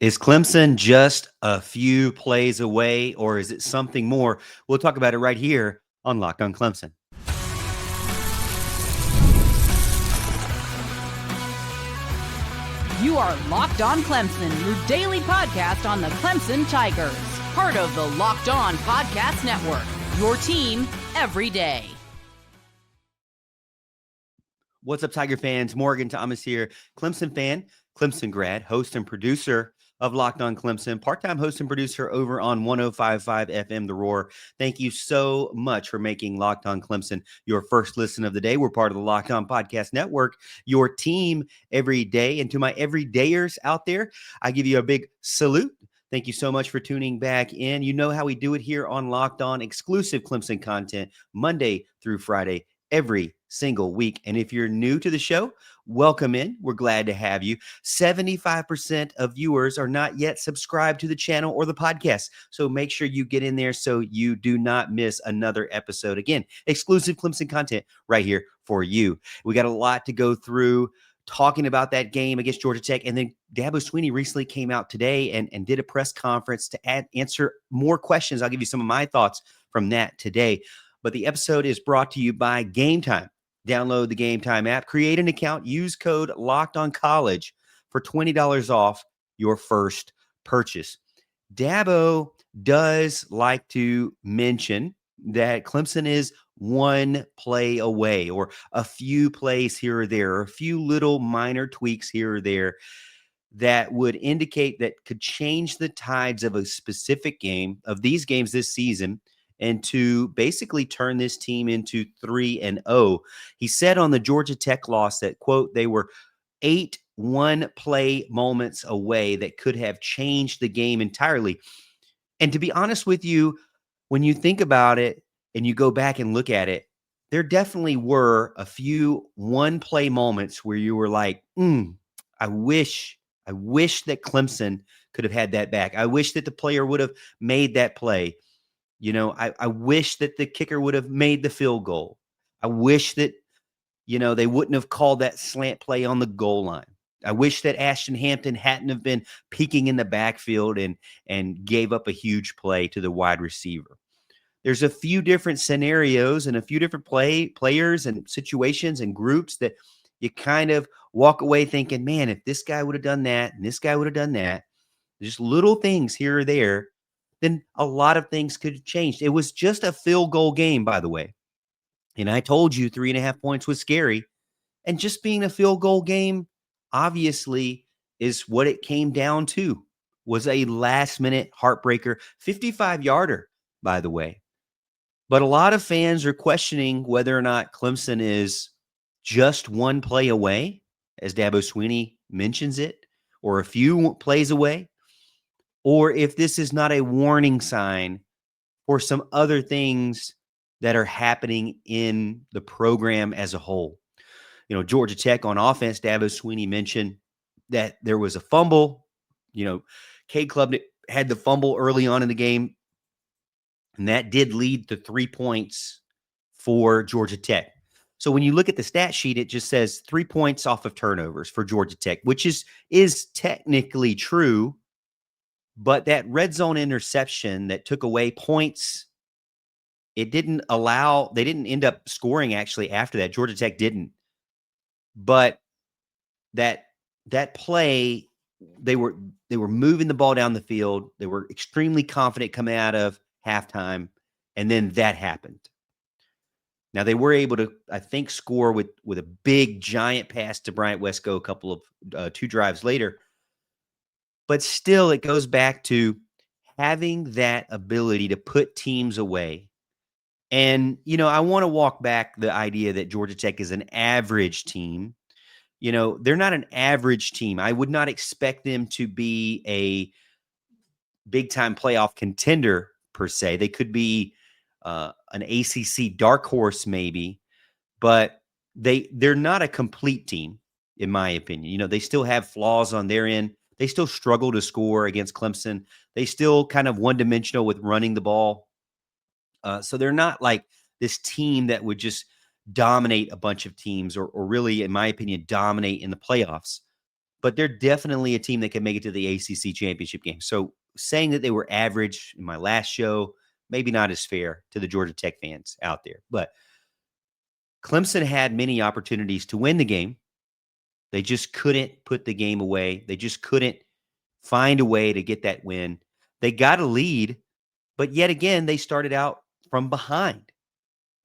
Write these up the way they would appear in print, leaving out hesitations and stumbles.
Is Clemson just a few plays away, or is it something more? We'll talk about it right here on Locked on Clemson. You are Locked on Clemson, your daily podcast on the Clemson Tigers. Part of the Locked on Podcast Network, your team every day. What's up, Tiger fans? Morgan Thomas here, Clemson fan, Clemson grad, host and producer of Locked on Clemson, part-time host and producer over on 105.5 FM The Roar. Thank you so much for making Locked on Clemson your first listen of the day. We're part of the Locked on Podcast Network, your team every day. And to my everydayers out there, I give you a big salute. Thank you so much for tuning back in. You know how we do it here on Locked On, exclusive Clemson content Monday through Friday, every single week. And if you're new to the show, welcome in. We're glad to have you. 75% of viewers are not yet subscribed to the channel or the podcast. So make sure you get in there so you do not miss another episode. Again, exclusive Clemson content right here for you. We got a lot to go through talking about that game against Georgia Tech. And then Dabo Swinney recently came out today and did a press conference to answer more questions. I'll give you some of my thoughts from that today. But the episode is brought to you by GameTime. Download the GameTime app, create an account, use code LOCKEDONCollege for $20 off your first purchase. Dabo does like to mention that Clemson is one play away, or a few plays here or there, or a few little minor tweaks here or there that would indicate that could change the tides of a specific game, of these games this season, and to basically turn this team into 3-0. He said on the Georgia Tech loss that, quote, they were 8 one-play moments away that could have changed the game entirely. And to be honest with you, when you think about it and you go back and look at it, there definitely were a few one-play moments where you were like, I wish that Clemson could have had that back. I wish that the player would have made that play. You know, I wish that the kicker would have made the field goal. I wish that, they wouldn't have called that slant play on the goal line. I wish that Ashton Hampton hadn't have been peeking in the backfield and gave up a huge play to the wide receiver. There's a few different scenarios and a few different players and situations and groups that you kind of walk away thinking, man, if this guy would have done that and this guy would have done that, just little things here or there, then a lot of things could have changed. It was just a field goal game, by the way. And I told you 3.5 points was scary. And just being a field goal game, obviously, is what it came down to. Was a last-minute heartbreaker, 55-yarder, by the way. But a lot of fans are questioning whether or not Clemson is just one play away, as Dabo Swinney mentions it, or a few plays away, or if this is not a warning sign for some other things that are happening in the program as a whole. Georgia Tech on offense, Dabo Swinney mentioned that there was a fumble. Cade Klubnik had the fumble early on in the game, and that did lead to 3 points for Georgia Tech. So when you look at the stat sheet, it just says 3 points off of turnovers for Georgia Tech, which is technically true. But that red zone interception that took away points, they didn't end up scoring actually after that. Georgia Tech didn't. But that play, they were moving the ball down the field. They were extremely confident coming out of halftime, and then that happened. Now they were able to, I think, score with a big giant pass to Bryant Wesco a couple of 2 drives later. But still, it goes back to having that ability to put teams away. And, I want to walk back the idea that Georgia Tech is an average team. They're not an average team. I would not expect them to be a big-time playoff contender, per se. They could be an ACC dark horse, maybe. But they're not a complete team, in my opinion. They still have flaws on their end. They still struggle to score against Clemson. They still kind of one-dimensional with running the ball. So they're not like this team that would just dominate a bunch of teams or really, in my opinion, dominate in the playoffs. but they're definitely a team that can make it to the ACC championship game. So saying that they were average in my last show, maybe not as fair to the Georgia Tech fans out there. But Clemson had many opportunities to win the game. They just couldn't put the game away. They just couldn't find a way to get that win. They got a lead, but yet again, they started out from behind.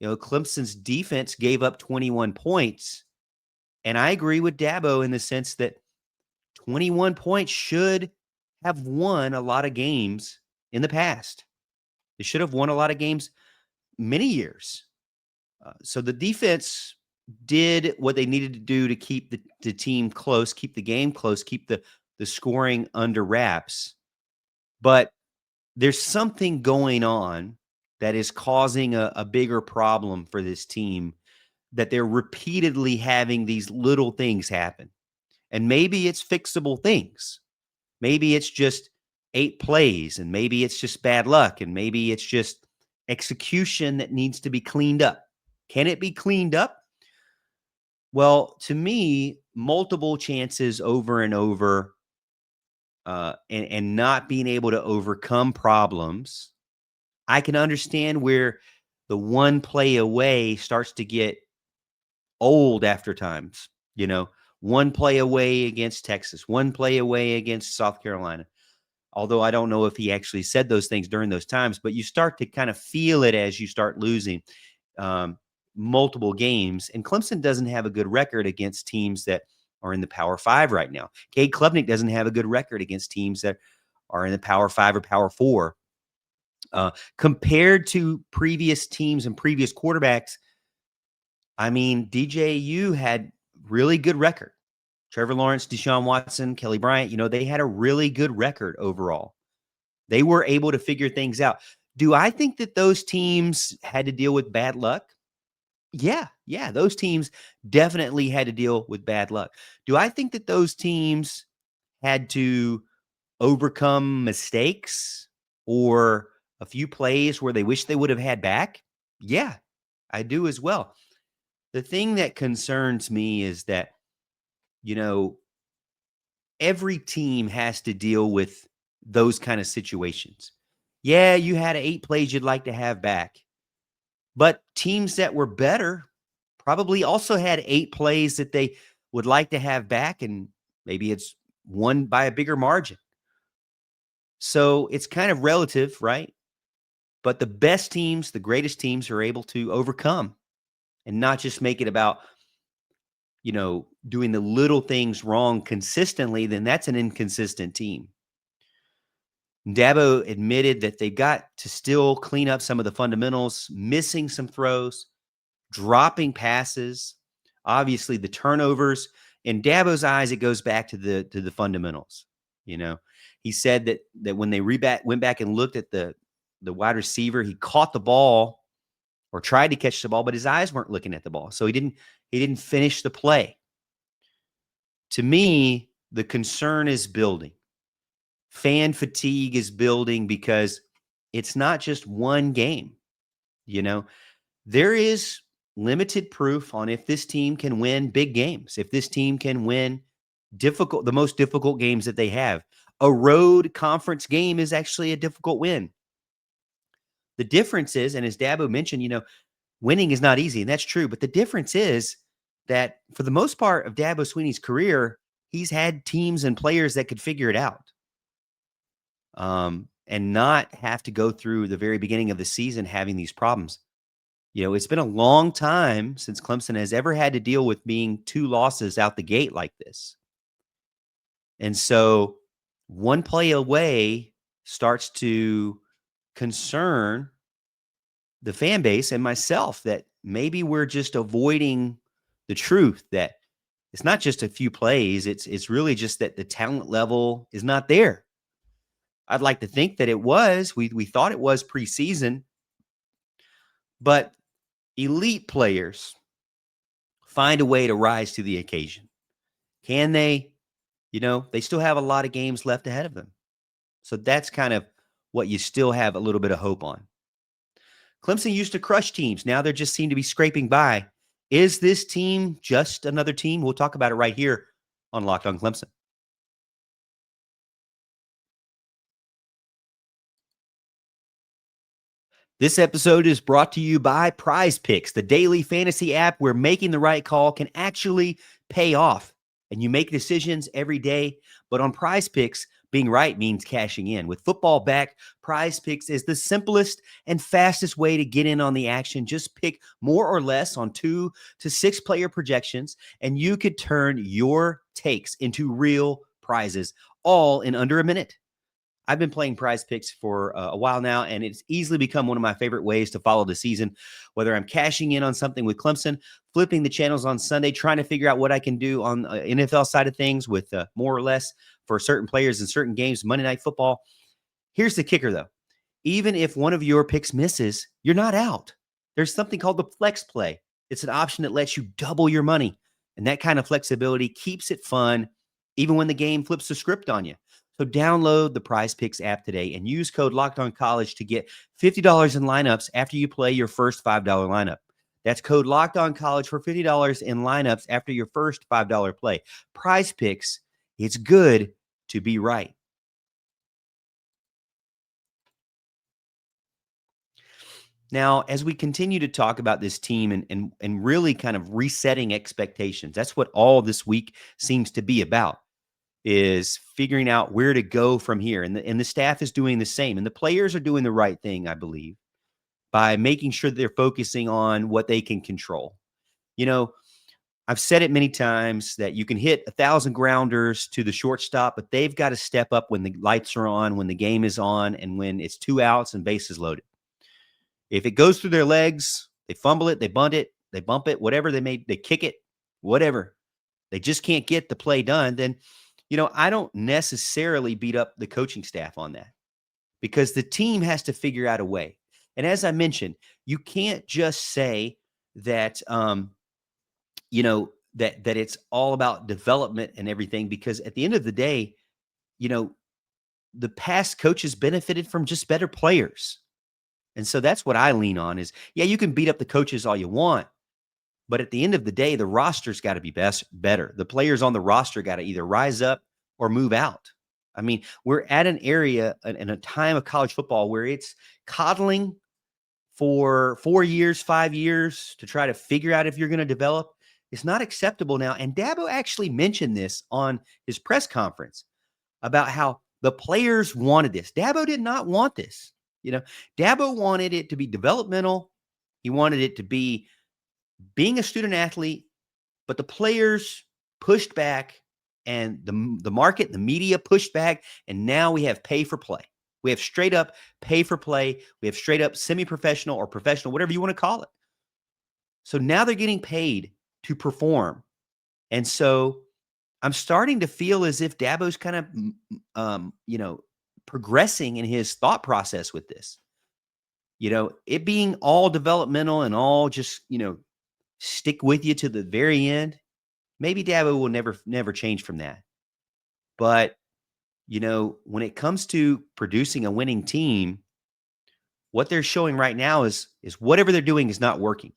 Clemson's defense gave up 21 points. And I agree with Dabo in the sense that 21 points should have won a lot of games in the past. They should have won a lot of games many years. So the defense did what they needed to do to keep the team close, keep the game close, keep the scoring under wraps. But there's something going on that is causing a bigger problem for this team, that they're repeatedly having these little things happen. And maybe it's fixable things. Maybe it's just 8 plays, and maybe it's just bad luck, and maybe it's just execution that needs to be cleaned up. Can it be cleaned up? Well, to me, multiple chances over and over, and not being able to overcome problems. I can understand where the one play away starts to get old after times. One play away against Texas, one play away against South Carolina. Although I don't know if he actually said those things during those times, but you start to kind of feel it as you start losing multiple games. And Clemson doesn't have a good record against teams that are in the Power 5 right now. Cade Klubnik doesn't have a good record against teams that are in the Power 5 or Power 4. Compared to previous teams and previous quarterbacks, I mean, DJU had really good record. Trevor Lawrence, Deshaun Watson, Kelly Bryant, they had a really good record overall. They were able to figure things out. Do I think that those teams had to deal with bad luck? Yeah, those teams definitely had to deal with bad luck. Do I think that those teams had to overcome mistakes or a few plays where they wish they would have had back? Yeah, I do as well. The thing that concerns me is that, every team has to deal with those kind of situations. Yeah, you had 8 plays you'd like to have back, but teams that were better probably also had 8 plays that they would like to have back, and maybe it's won by a bigger margin. So it's kind of relative, right? But the best teams, the greatest teams, are able to overcome and not just make it about, doing the little things wrong consistently. Then that's an inconsistent team. Dabo admitted that they've got to still clean up some of the fundamentals, missing some throws, dropping passes, obviously the turnovers. In Dabo's eyes, it goes back to the fundamentals. He said that when they went back and looked at the wide receiver, he caught the ball or tried to catch the ball, but his eyes weren't looking at the ball. So he didn't finish the play. To me, the concern is building. Fan fatigue is building because it's not just one game. There is limited proof on if this team can win big games, if this team can win the most difficult games that they have. A road conference game is actually a difficult win. The difference is, and as Dabo mentioned, winning is not easy, and that's true. But the difference is that for the most part of Dabo Swinney's career, he's had teams and players that could figure it out, and not have to go through the very beginning of the season having these problems. It's been a long time since Clemson has ever had to deal with being 2 losses out the gate like this. And so one play away starts to concern the fan base and myself that maybe we're just avoiding the truth that it's not just a few plays. It's really just that the talent level is not there. I'd like to think that it was. We thought it was preseason, but elite players find a way to rise to the occasion. Can they? They still have a lot of games left ahead of them. So that's kind of what you still have a little bit of hope on. Clemson used to crush teams. Now they just seem to be scraping by. Is this team just another team? We'll talk about it right here on Locked on Clemson. This episode is brought to you by Prize Picks, the daily fantasy app where making the right call can actually pay off. And you make decisions every day. But on Prize Picks, being right means cashing in. With football back, Prize Picks is the simplest and fastest way to get in on the action. Just pick more or less on 2 to 6 player projections, and you could turn your takes into real prizes, all in under a minute. I've been playing Prize Picks for a while now, and it's easily become one of my favorite ways to follow the season, whether I'm cashing in on something with Clemson, flipping the channels on Sunday, trying to figure out what I can do on the NFL side of things with more or less for certain players in certain games, Monday Night Football. Here's the kicker, though. Even if one of your picks misses, you're not out. There's something called the flex play. It's an option that lets you double your money, and that kind of flexibility keeps it fun, even when the game flips the script on you. So download the Prize Picks app today and use code LOCKEDONCollege to get $50 in lineups after you play your first $5 lineup. That's code LOCKEDONCollege for $50 in lineups after your first $5 play. Prize Picks, it's good to be right. Now, as we continue to talk about this team and really kind of resetting expectations, that's what all this week seems to be about, is figuring out where to go from here. And the staff is doing the same. And the players are doing the right thing, I believe, by making sure that they're focusing on what they can control. You know, I've said it many times that you can hit 1,000 grounders to the shortstop, but they've got to step up when the lights are on, when the game is on, and when it's 2 outs and bases loaded. If it goes through their legs, they fumble it, they bunt it, they bump it, whatever they kick it, whatever. They just can't get the play done. Then, I don't necessarily beat up the coaching staff on that, because the team has to figure out a way. And as I mentioned, you can't just say that, that it's all about development and everything, because at the end of the day, the past coaches benefited from just better players. And so that's what I lean on is, yeah, you can beat up the coaches all you want, but at the end of the day, the roster's got to be better. The players on the roster got to either rise up or move out. I mean, we're at an area in a time of college football where it's coddling for 4 years, 5 years to try to figure out if you're going to develop. It's not acceptable now. And Dabo actually mentioned this on his press conference about how the players wanted this. Dabo did not want this. Dabo wanted it to be developmental. He wanted it to be being a student athlete, but the players pushed back, and the market, the media pushed back, and now we have pay for play. We have straight up pay for play. We have straight up semi-professional or professional, whatever you want to call it. So now they're getting paid to perform. And so I'm starting to feel as if Dabo's kind of, progressing in his thought process with this. It being all developmental and all just, stick with you to the very end. Maybe Dabo will never change from that. But, when it comes to producing a winning team, what they're showing right now is whatever they're doing is not working.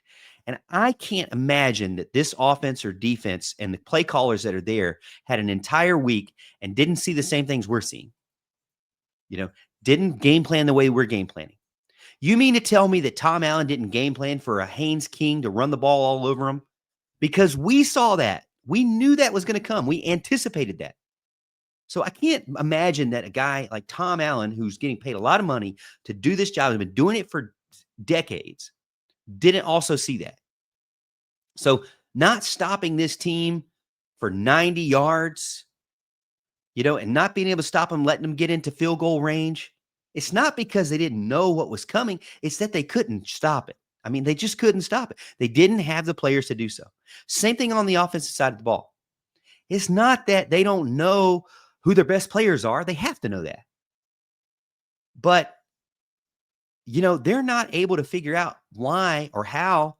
And I can't imagine that this offense or defense and the play callers that are there had an entire week and didn't see the same things we're seeing. Didn't game plan the way we're game planning. You mean to tell me that Tom Allen didn't game plan for a Haynes King to run the ball all over him? Because we saw that. We knew that was going to come. We anticipated that. So I can't imagine that a guy like Tom Allen, who's getting paid a lot of money to do this job, has been doing it for decades, didn't also see that. So not stopping this team for 90 yards, and not being able to stop them, letting them get into field goal range. It's not because they didn't know what was coming. It's that they couldn't stop it. I mean, they just couldn't stop it. They didn't have the players to do so. Same thing on the offensive side of the ball. It's not that they don't know who their best players are. They have to know that. But, they're not able to figure out why or how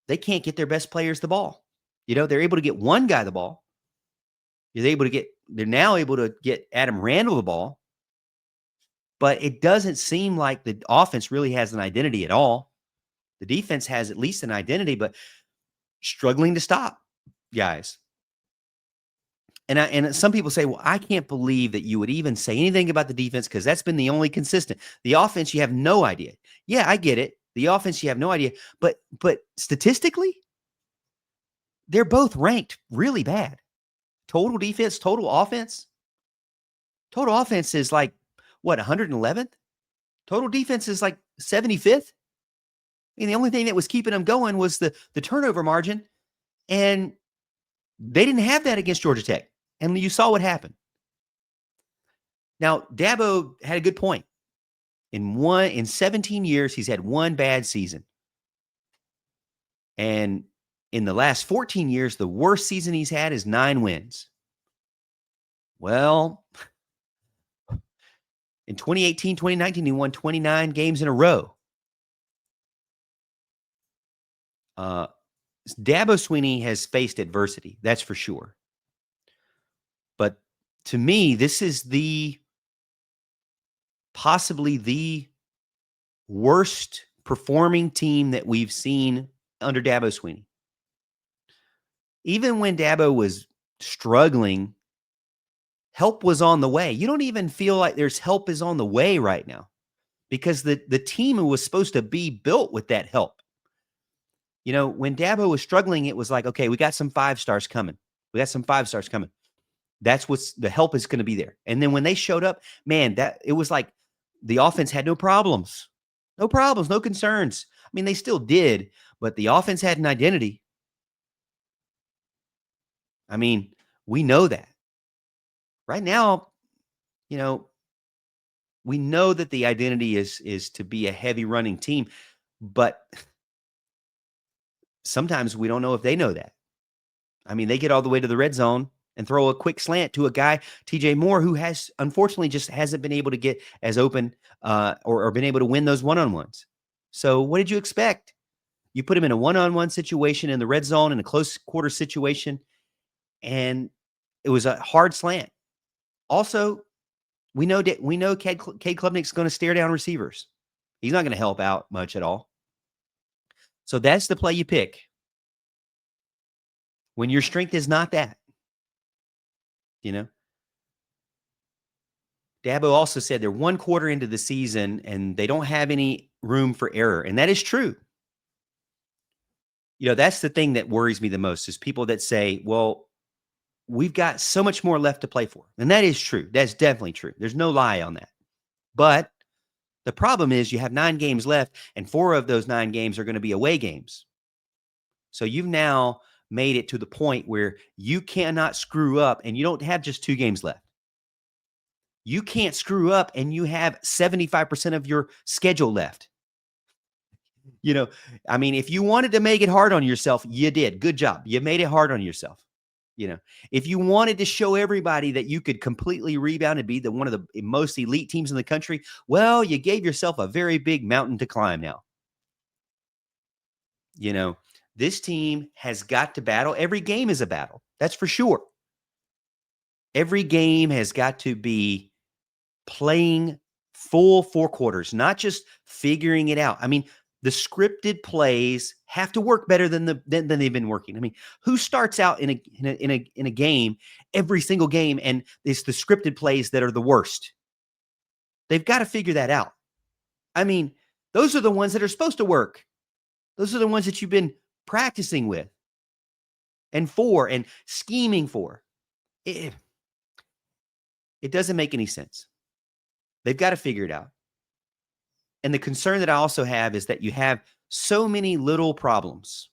they can't get their best players the ball. They're able to get one guy the ball. They're now able to get Adam Randall the ball. But it doesn't seem like the offense really has an identity at all. The defense has at least an identity, but struggling to stop guys. And some people say, well, I can't believe that you would even say anything about the defense because that's been the only consistent. The offense, you have no idea. Yeah, I get it. The offense, you have no idea. But statistically, they're both ranked really bad. Total defense, total offense. Total offense is like, what, 111th? Total defense is like 75th. I mean, the only thing that was keeping them going was the turnover margin. And they didn't have that against Georgia Tech. And you saw what happened. Now, Dabo had a good point. In 17 years, he's had one bad season. And in the last 14 years, the worst season he's had is 9 wins. Well, in 2018, 2019, he won 29 games in a row. Dabo Swinney has faced adversity, that's for sure. But to me, this is possibly the worst performing team that we've seen under Dabo Swinney. Even when Dabo was struggling, help was on the way. You don't even feel like there's help is on the way right now because the team was supposed to be built with that help. You know, when Dabo was struggling, it was like, okay, we got some 5 stars coming. That's what's the help is going to be there. And then when they showed up, man, that it was like the offense had no problems, no concerns. I mean, they still did, but the offense had an identity. I mean, we know that. Right now, you know, we know that the identity is to be a heavy running team, but sometimes we don't know if they know that. I mean, they get all the way to the red zone and throw a quick slant to a guy, TJ Moore, who has unfortunately just hasn't been able to get as open or been able to win those one-on-ones. So what did you expect? You put him in a one-on-one situation in the red zone in a close quarter situation, and it was a hard slant. Also, we know Cade Klubnik's going to stare down receivers. He's not going to help out much at all. So that's the play you pick when your strength is not that. You know, Dabo also said they're 1 quarter into the season and they don't have any room for error. And that is true. You know, that's the thing that worries me the most is people that say, well, we've got so much more left to play for. And that is true. That's definitely true. There's no lie on that. But the problem is you have 9 games left and 4 of those 9 games are going to be away games. So you've now made it to the point where you cannot screw up and you don't have just 2 games left. You can't screw up and you have 75% of your schedule left. You know, I mean, if you wanted to make it hard on yourself, you did. Good job. You made it hard on yourself. You know, if you wanted to show everybody that you could completely rebound and be one of the most elite teams in the country, well, you gave yourself a very big mountain to climb now. You know, this team has got to battle. Every game is a battle. That's for sure. Every game has got to be playing full 4 quarters, not just figuring it out. I mean, the scripted plays have to work better than they've been working. I mean, who starts out in a game every single game and it's the scripted plays that are the worst? They've got to figure that out. I mean, those are the ones that are supposed to work. Those are the ones that you've been practicing with and scheming for. It doesn't make any sense. They've got to figure it out. And the concern that I also have is that you have so many little problems.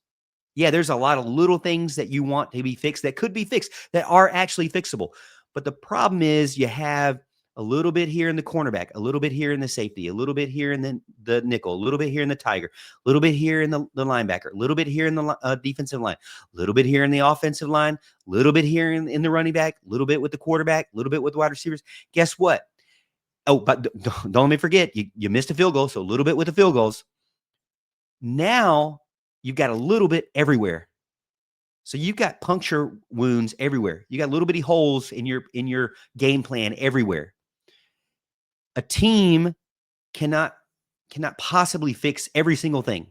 Yeah, there's a lot of little things that you want to be fixed that could be fixed, that are actually fixable. But the problem is you have a little bit here in the cornerback, a little bit here in the safety, a little bit here in the nickel, a little bit here in the tiger, a little bit here in the linebacker, a little bit here in the defensive line, a little bit here in the offensive line, a little bit here in the running back, a little bit with the quarterback, a little bit with the wide receivers. Guess what? Oh, but don't let me forget, you missed a field goal, so a little bit with the field goals. Now you've got a little bit everywhere. So you've got puncture wounds everywhere. You got little bitty holes in your game plan everywhere. A team cannot possibly fix every single thing.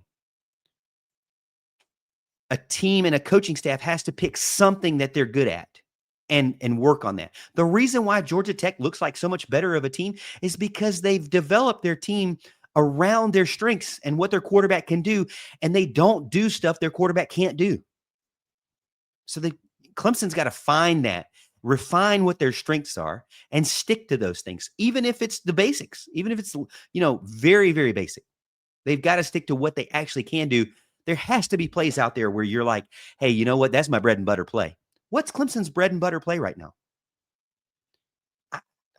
A team and a coaching staff has to pick something that they're good at. and work on that. The reason why Georgia Tech looks like so much better of a team is because they've developed their team around their strengths and what their quarterback can do, and they don't do stuff their quarterback can't do. So Clemson's got to find that, refine what their strengths are, and stick to those things, even if it's the basics, even if it's, very, very basic. They've got to stick to what they actually can do. There has to be plays out there where you're like, hey, you know what? That's my bread and butter play. What's Clemson's bread and butter play right now?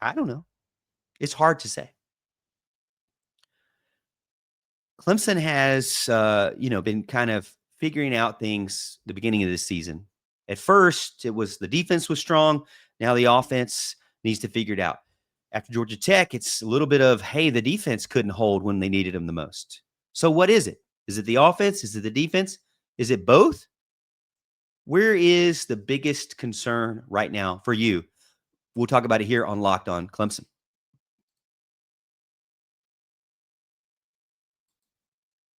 I don't know. It's hard to say. Clemson has, been kind of figuring out things the beginning of this season. At first, it was the defense was strong. Now the offense needs to figure it out. After Georgia Tech, it's a little bit of, hey, the defense couldn't hold when they needed them the most. So what is it? Is it the offense? Is it the defense? Is it both? Where is the biggest concern right now for you? We'll talk about it here on Locked On Clemson.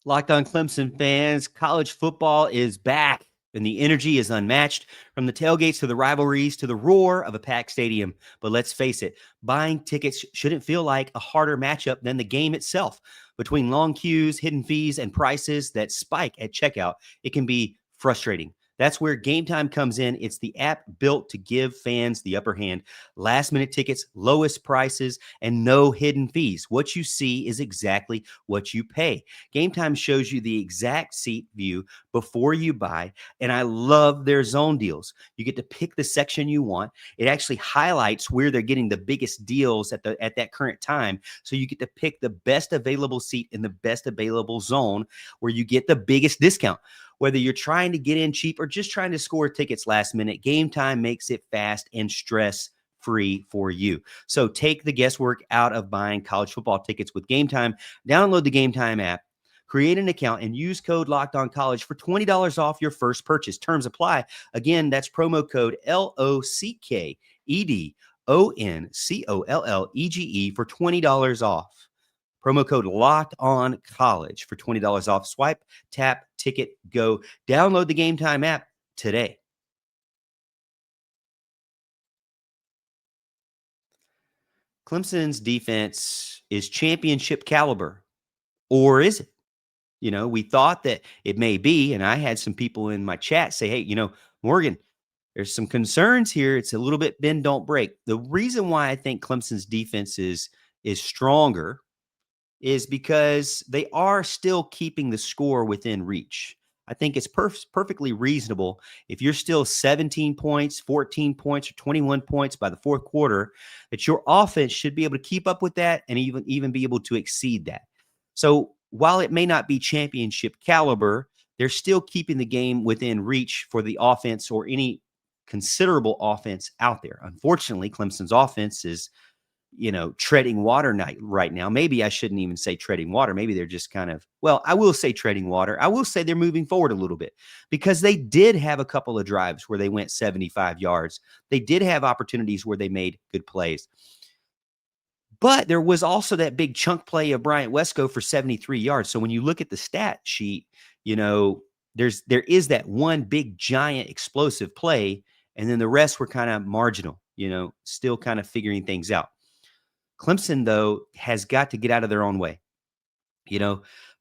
Locked On Clemson fans, college football is back and the energy is unmatched, from the tailgates to the rivalries to the roar of a packed stadium. But let's face it, buying tickets shouldn't feel like a harder matchup than the game itself. Between long queues, hidden fees, and prices that spike at checkout, it can be frustrating. That's where GameTime comes in. It's the app built to give fans the upper hand. Last-minute tickets, lowest prices, and no hidden fees. What you see is exactly what you pay. GameTime shows you the exact seat view before you buy, and I love their zone deals. You get to pick the section you want. It actually highlights where they're getting the biggest deals at that current time, so you get to pick the best available seat in the best available zone where you get the biggest discount. Whether you're trying to get in cheap or just trying to score tickets last minute, GameTime makes it fast and stress-free for you. So take the guesswork out of buying college football tickets with GameTime. Download the GameTime app, create an account, and use code LOCKEDONCollege for $20 off your first purchase. Terms apply. Again, that's promo code LOCKEDONCOLLEGE for $20 off. Promo code Locked On College for $20 off. Swipe, tap, ticket, go. Download the GameTime app today. Clemson's defense is championship caliber, or is it? We thought that it may be, and I had some people in my chat say, hey, Morgan, there's some concerns here. It's a little bit bend, don't break. The reason why I think Clemson's defense is stronger is because they are still keeping the score within reach. I think it's perfectly reasonable if you're still 17 points, 14 points, or 21 points by the fourth quarter, that your offense should be able to keep up with that and even be able to exceed that. So while it may not be championship caliber, they're still keeping the game within reach for the offense or any considerable offense out there. Unfortunately, Clemson's offense is treading water right now. Maybe I shouldn't even say treading water. Maybe they're just I will say treading water. I will say they're moving forward a little bit, because they did have a couple of drives where they went 75 yards. They did have opportunities where they made good plays. But there was also that big chunk play of Bryant Wesco for 73 yards. So when you look at the stat sheet, there is that one big giant explosive play, and then the rest were kind of marginal, still kind of figuring things out. Clemson, though, has got to get out of their own way.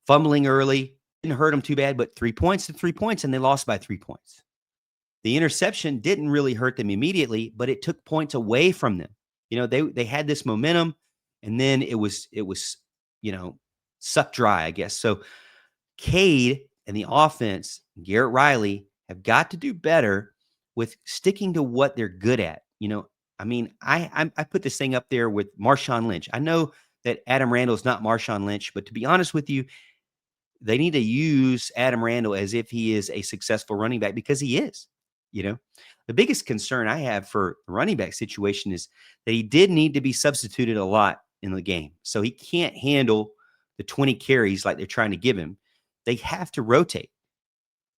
Fumbling early didn't hurt them too bad, but 3 points to 3 points, and they lost by 3 points. The interception didn't really hurt them immediately, but it took points away from them. They had this momentum, and then it was sucked dry, I guess. So Cade and the offense, Garrett Riley, have got to do better with sticking to what they're good at. I put this thing up there with Marshawn Lynch. I know that Adam Randall is not Marshawn Lynch, but to be honest with you, they need to use Adam Randall as if he is a successful running back, because he is. The biggest concern I have for the running back situation is that he did need to be substituted a lot in the game. So he can't handle the 20 carries like they're trying to give him. They have to rotate.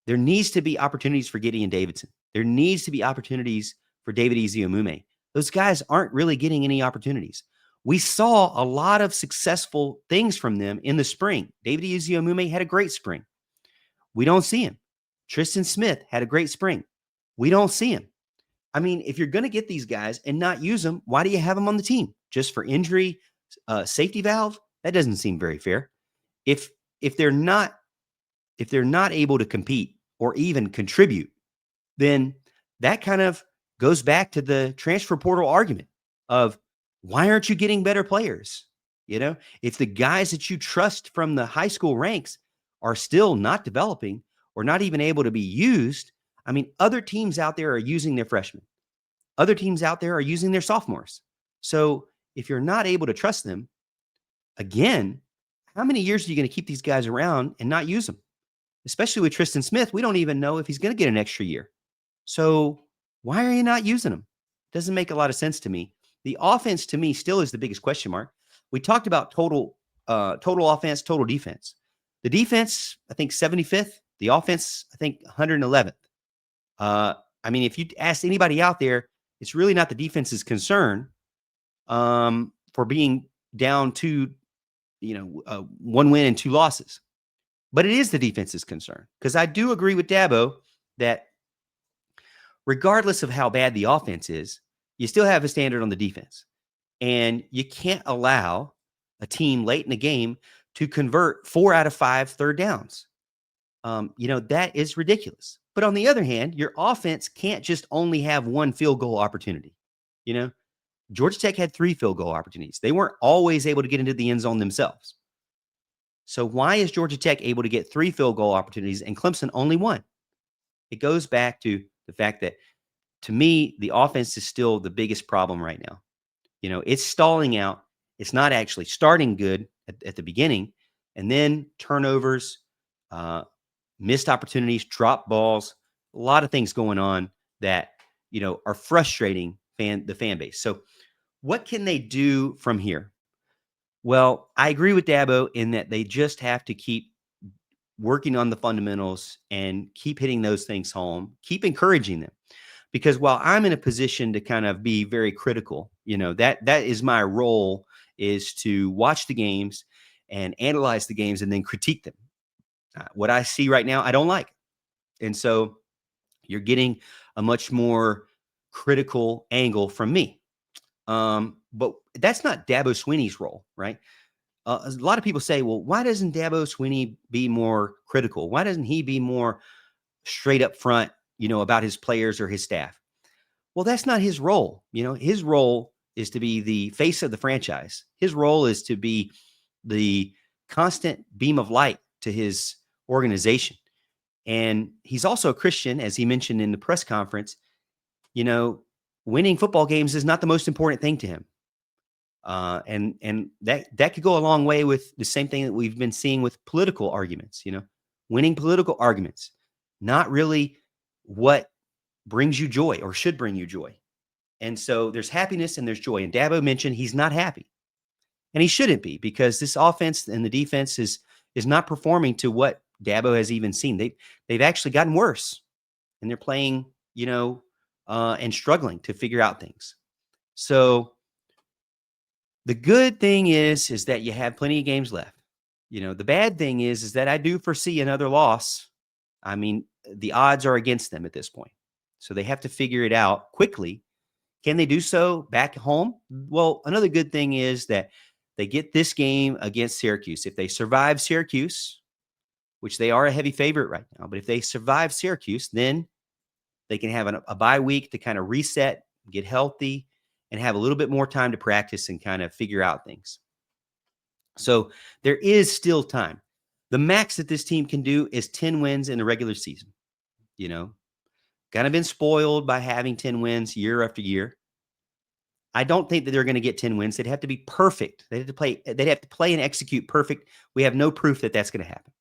There needs to be opportunities for Gideon Davidson. There needs to be opportunities for David Ezeomume. Those guys aren't really getting any opportunities. We saw a lot of successful things from them in the spring. David Ezeomume had a great spring. We don't see him. Tristan Smith had a great spring. We don't see him. I mean, if you're going to get these guys and not use them, why do you have them on the team? Just for injury, safety valve? That doesn't seem very fair. If they're not able to compete or even contribute, then that kind of goes back to the transfer portal argument of why aren't you getting better players? If the guys that you trust from the high school ranks are still not developing or not even able to be used, I mean, other teams out there are using their freshmen. Other teams out there are using their sophomores. So if you're not able to trust them, again, how many years are you going to keep these guys around and not use them? Especially with Tristan Smith, we don't even know if he's going to get an extra year. So why are you not using them? Doesn't make a lot of sense to me. The offense, to me, still is the biggest question mark. We talked about total offense, total defense. The defense, I think 75th. The offense, I think 111th. I mean, if you ask anybody out there, it's really not the defense's concern for being down to, 1 win and 2 losses. But it is the defense's concern, because I do agree with Dabo that regardless of how bad the offense is, you still have a standard on the defense. And you can't allow a team late in the game to convert 4 out of 5 third downs. That is ridiculous. But on the other hand, your offense can't just only have 1 field goal opportunity. Georgia Tech had 3 field goal opportunities. They weren't always able to get into the end zone themselves. So why is Georgia Tech able to get 3 field goal opportunities and Clemson only 1? It goes back to the fact that, to me, the offense is still the biggest problem right now. It's stalling out. It's not actually starting good at the beginning. And then turnovers, missed opportunities, drop balls, a lot of things going on that, are frustrating the fan base. So what can they do from here? Well, I agree with Dabo in that they just have to keep working on the fundamentals and keep hitting those things home, keep encouraging them. Because while I'm in a position to kind of be very critical, that is my role, is to watch the games and analyze the games and then critique them. What I see right now, I don't like. And so you're getting a much more critical angle from me. But that's not Dabo Swinney's role, right? A lot of people say, well, why doesn't Dabo Swinney be more critical? Why doesn't he be more straight up front, about his players or his staff? Well, that's not his role. His role is to be the face of the franchise. His role is to be the constant beam of light to his organization. And he's also a Christian, as he mentioned in the press conference. Winning football games is not the most important thing to him. And that could go a long way with the same thing that we've been seeing with political arguments, winning political arguments, not really what brings you joy or should bring you joy. And so there's happiness and there's joy. And Dabo mentioned he's not happy, and he shouldn't be, because this offense and the defense is not performing to what Dabo has even seen. They've actually gotten worse, and they're playing, and struggling to figure out things. So the good thing is that you have plenty of games left. The bad thing is that I do foresee another loss. I mean, the odds are against them at this point. So they have to figure it out quickly. Can they do so back home? Well, another good thing is that they get this game against Syracuse. If they survive Syracuse, which they are a heavy favorite right now, but if they survive Syracuse, then they can have a bye week to kind of reset, get healthy, and have a little bit more time to practice and kind of figure out things. So there is still time. The max that this team can do is 10 wins in the regular season. Kind of been spoiled by having 10 wins year after year. I don't think that they're going to get 10 wins. They'd have to be perfect. They'd have to play and execute perfect. We have no proof that that's going to happen.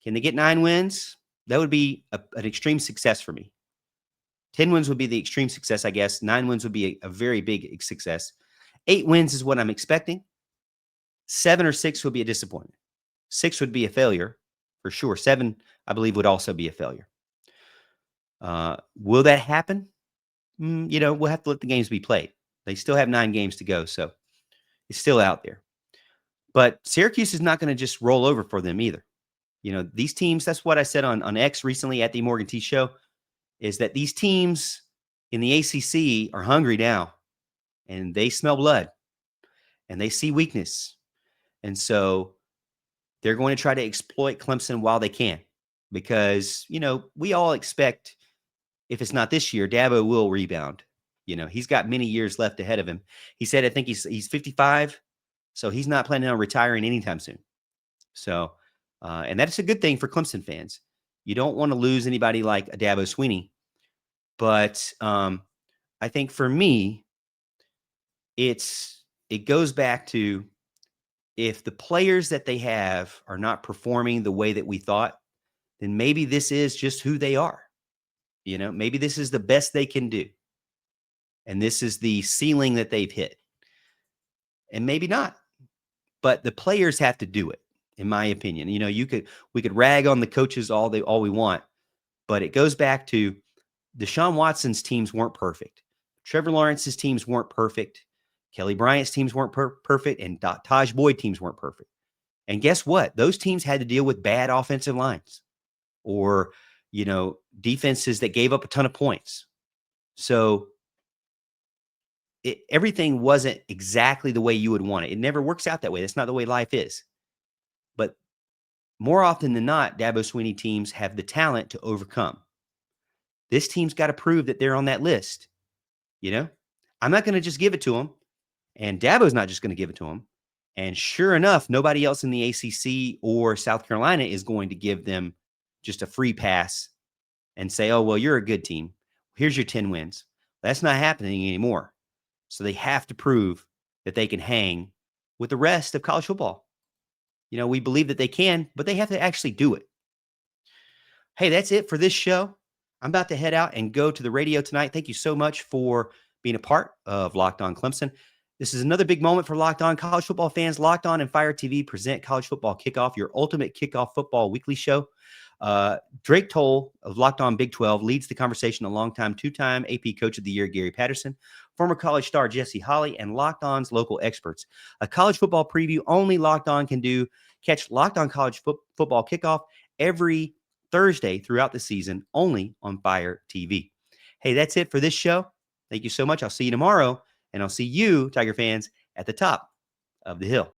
Can they get 9 wins? That would be an extreme success for me. 10 wins would be the extreme success, I guess. 9 wins would be a very big success. 8 wins is what I'm expecting. 7 or 6 would be a disappointment. 6 would be a failure for sure. 7, I believe, would also be a failure. Will that happen? We'll have to let the games be played. They still have 9 games to go, so it's still out there. But Syracuse is not going to just roll over for them either. These teams, that's what I said on X recently at the Morgan T Show, is that these teams, in the ACC are hungry now, and they smell blood, and they see weakness. And so they're going to try to exploit Clemson while they can, because, we all expect, if it's not this year, Dabo will rebound. He's got many years left ahead of him. He said, I think he's 55, so he's not planning on retiring anytime soon. So, and that's a good thing for Clemson fans. You don't want to lose anybody like a Dabo Swinney. But I think for me, it goes back to, if the players that they have are not performing the way that we thought, then maybe this is just who they are. Maybe this is the best they can do. And this is the ceiling that they've hit. And maybe not. But the players have to do it, in my opinion. We could rag on the coaches all we want, but it goes back to Deshaun Watson's teams weren't perfect. Trevor Lawrence's teams weren't perfect. Kelly Bryant's teams weren't perfect, and Taj Boyd teams weren't perfect. And guess what? Those teams had to deal with bad offensive lines, or, defenses that gave up a ton of points. So everything wasn't exactly the way you would want it. It never works out that way. That's not the way life is. But more often than not, Dabo Swinney teams have the talent to overcome. This team's got to prove that they're on that list. I'm not going to just give it to them. And Dabo's not just going to give it to them. And sure enough, nobody else in the ACC or South Carolina is going to give them just a free pass and say, oh, well, you're a good team. Here's your 10 wins. That's not happening anymore. So they have to prove that they can hang with the rest of college football. We believe that they can, but they have to actually do it. Hey, that's it for this show. I'm about to head out and go to the radio tonight. Thank you so much for being a part of Locked On Clemson. This is another big moment for Locked On college football fans. Locked On and Fire TV present College Football Kickoff, your ultimate kickoff football weekly show. Drake Toll of Locked On Big 12 leads the conversation, a longtime two-time AP Coach of the Year, Gary Patterson, former college star Jesse Holley, and Locked On's local experts. A college football preview only Locked On can do. Catch Locked On College Football Kickoff every Thursday throughout the season, only on Fire TV. Hey, that's it for this show. Thank you so much. I'll see you tomorrow, and I'll see you, Tiger fans, at the top of the hill.